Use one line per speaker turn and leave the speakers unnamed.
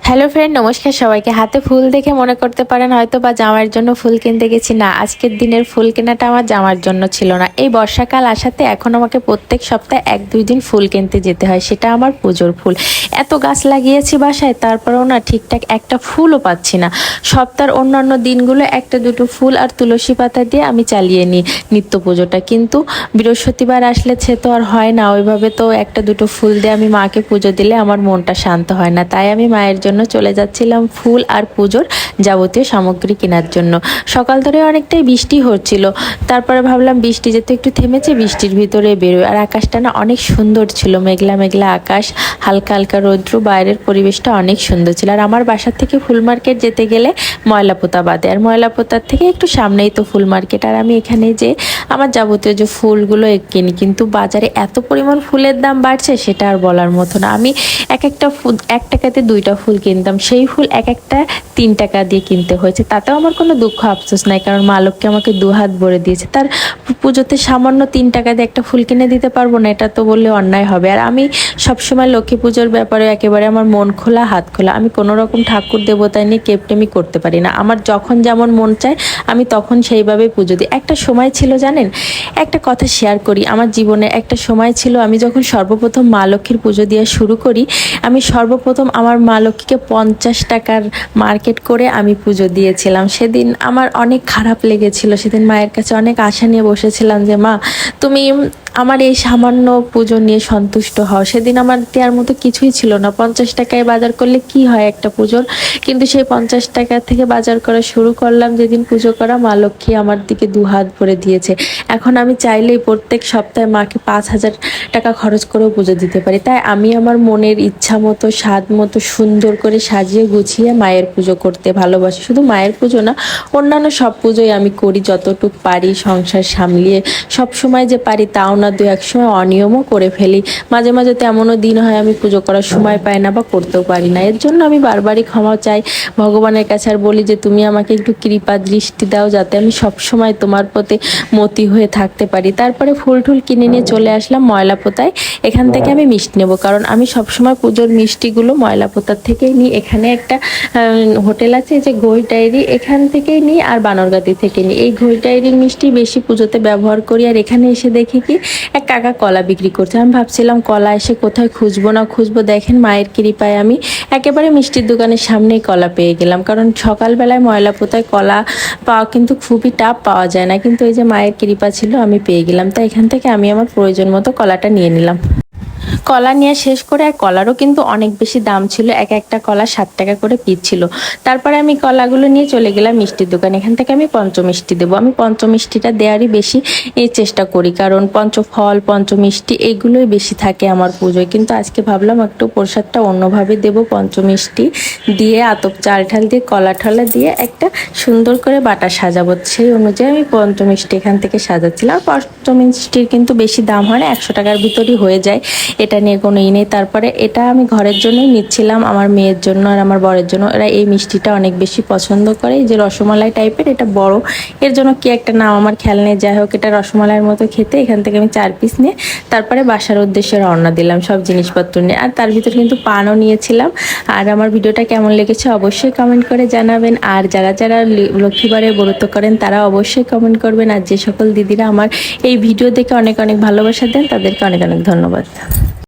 Hello friend, নমস্কার সবাইকে। হাতে ফুল দেখে মনে করতে পারেন হয়তো বা জামার জন্য ফুল কিনতে গেছি। না, আজকের দিনের ফুল কেনাটা আমার জামার জন্য ছিল না। এই বর্ষাকাল আসাতে এখন আমাকে প্রত্যেক সপ্তাহে 1-2 দিন ফুল কিনতে যেতে হয়, সেটা আমার পুজোর ফুল। এত গাছ লাগিয়েছি বাসায়, তারপরেও না ঠিকঠাক একটা ফুলও পাচ্ছি না। সপ্তাহের অন্যান্য দিনগুলো একটা দুটো ফুল আর তুলসী পাতা দিয়ে আমি চালিয়ে নিই নিত্য পুজোটা, কিন্তু বৃহস্পতিবার আসলে সে তো আর হয় না ওইভাবে। তো একটা দুটো ফুল দিয়ে আমি মাকে পুজো দিলে আমার মনটা শান্ত হয় না, তাই আমি মায়ের জন্য চলে যাচ্ছিলাম ফুল আর পুজোর যাবতীয় সামগ্রী কেনার জন্য। সকাল ধরে অনেকটাই বৃষ্টি হচ্ছিল, তারপরে ভাবলাম বৃষ্টি যেহেতু একটু থেমেছে, বৃষ্টির ভিতরে বেরোয়। আর আকাশটা না অনেক সুন্দর ছিল, মেঘলা মেঘলা আকাশ, হালকা হালকা রৌদ্র, বাইরের পরিবেশটা অনেক সুন্দর ছিল। আর আমার বাসার থেকে ফুল মার্কেট যেতে গেলে ময়লাপোতা বাদে, আর ময়লাপোতার থেকে একটু সামনেই তো ফুল মার্কেট। আর আমি এখানে যে আমার যাবতীয় যে ফুলগুলো কিনি, কিন্তু বাজারে এত পরিমাণ ফুলের দাম বাড়ছে সেটা আর বলার মতো না। আমি একটা ফুল 1 টাকাতে 2টা ফুল কিনতাম, সেই ফুল একটা 3 টাকা দিয়ে কিনতে হয়েছে। তাতেও আমার কোনো দুঃখ আফসোস নাই, কারণ মা লক্ষ্মী আমাকে 2 হাত ভরে দিয়েছে। তার পুজোতে সামান্য 3 টাকা দিয়ে একটা ফুল কিনে দিতে পারবো না, এটা তো বললে অন্যায় হবে। আর আমি সবসময় লক্ষ্মী পুজোর ব্যাপারে একেবারে আমার মন খোলা, হাত খোলা। আমি কোনো রকম ঠাকুর দেবতা নিয়ে কেপটেমি করতে পারি না। আমার যখন যেমন মন চায় আমি তখন সেইভাবে পুজো দিই। একটা সময় ছিল জানেন, একটা কথা শেয়ার করি, আমার জীবনে একটা সময় ছিল আমি যখন সর্বপ্রথম মা লক্ষ্মীর পুজো দেওয়া শুরু করি, আমি সর্বপ্রথম আমার মা লক্ষ্মীকে 50 টাকার মার্কেট করে আমি পুজো দিয়েছিলাম। সেদিন আমার অনেক খারাপ লেগেছিল। সেদিন মায়ের কাছে অনেক আশা নিয়ে বসেছিলাম যে মা, তুমি আমার এই সামান্য পুজো নিয়ে সন্তুষ্ট হও। সেদিন আমার দেওয়ার মতো কিছুই ছিল না। 50 টাকায় বাজার করলে কি হয় একটা পুজোর, কিন্তু সেই 50 টাকা থেকে বাজার করা শুরু করলাম যেদিন পুজো করা, মা লক্ষ্মী আমার দিকে 2 হাত ভরে দিয়েছে। এখন আমি চাইলেই প্রত্যেক সপ্তাহে মাকে 5,000 টাকা খরচ করেও পুজো দিতে পারি। তাই আমি আমার মনের ইচ্ছা মতো, স্বাদ মতো সুন্দর করে সাজিয়ে গুছিয়ে মায়ের পুজো করতে ভালোবাসি। শুধু মায়ের পুজো না, অন্যান্য সব পুজোই আমি করি যতটুকু পারি, সংসার সামলিয়ে। সব সময় যে পারি তাও না, 2-1 সময় অনিয়মও করে ফেলি। মাঝে মাঝে তো এমনও দিন হয় আমি পুজো করার সময় পাই না বা করতেও পারি না। এর জন্য আমি বারবারই ক্ষমা চাই ভগবানের কাছে, আর বলি যে তুমি আমাকে একটু কৃপা দৃষ্টি দাও, যাতে আমি সব সময় তোমার প্রতি মতি হয়ে থাকতে পারি। তারপরে ফুল টুল কিনে নিয়ে চলে আসলাম ময়লাপোতায়। এখান থেকে আমি মিষ্টি নেব, কারণ আমি সবসময় পুজোর মিষ্টিগুলো ময়লাপোতার থেকেই নিই। এখানে একটা হোটেল আছে যে ঘই ডায়েরি, এখান থেকেই নিই, আর বানরগাতি থেকে নিই। এই ঘই ডায়েরির মিষ্টি বেশি পুজোতে ব্যবহার করি। আর এখানে এসে দেখি কি এক কাকা কলা বিক্রি করছে। আমি ভাবছিলাম কলা এসে কোথায় খুঁজবো না খুঁজবো, দেখেন মায়ের কৃপায় আমি একেবারে মিষ্টির দোকানের সামনেই কলা পেয়ে গেলাম। কারণ সকালবেলায় ময়লাপোতায় কলা পাওয়া কিন্তু খুবই টাফ, পাওয়া যায় না, কিন্তু এই যে মায়ের কৃপা ছিল আমি পেয়ে গেলাম। তাই এখান থেকে আমি আমার প্রয়োজন মতো কলাটা নিয়ে নিলাম। কলা নিয়ে শেষ করে, আর কলারও কিন্তু অনেক বেশি দাম ছিল, একটা কলা 7 টাকা করে পিস ছিল। তারপরে আমি কলাগুলো নিয়ে চলে গেলাম মিষ্টির দোকানে। এখান থেকে আমি পঞ্চমিষ্টি দেবো। আমি পঞ্চমিষ্টিটা দেওয়ারই বেশি চেষ্টা করি, কারণ পঞ্চফল পঞ্চমিষ্টি এইগুলোই বেশি থাকে আমার পুজোয়। কিন্তু আজকে ভাবলাম একটু প্রসাদটা অন্যভাবে দেবো, পঞ্চমিষ্টি দিয়ে আতপ চাল ঠাল দিয়ে কলা ঠলা দিয়ে একটা সুন্দর করে বাটা সাজাবো। সেই অনুযায়ী আমি পঞ্চমিষ্টি এখান থেকে সাজাচ্ছিলাম। আর পঞ্চমিষ্টির কিন্তু বেশি দাম হয় না, 100 টাকার ভিতরই হয়ে যায়, এটা নিয়ে কোনো নেই। তারপরে এটা আমি ঘরের জন্যই নিচ্ছিলাম, আমার মেয়ের জন্য আর আমার বরের জন্য। এরা এই মিষ্টিটা অনেক বেশি পছন্দ করে, এই যে রসমালাই টাইপের, এটা বড়, এর জন্য কি একটা নাম আমার খেয়াল নেই। যাই হোক, এটা রসমালাইয়ের মতো খেতে। এখান থেকে আমি 4 পিস নিয়ে তারপরে বাসার উদ্দেশ্যে রওনা দিলাম সব জিনিসপত্র নিয়ে। আর তার ভিতর কিন্তু পানও নিয়েছিলাম। আর আমার ভিডিওটা কেমন লেগেছে অবশ্যই কমেন্ট করে জানাবেন। আর যারা যারা লক্ষ্মীবারে ব্রত করেন তারা অবশ্যই কমেন্ট করবেন। আর যে সকল দিদিরা আমার এই ভিডিও দেখে অনেক অনেক ভালোবাসা দেন তাদেরকে অনেক অনেক ধন্যবাদ।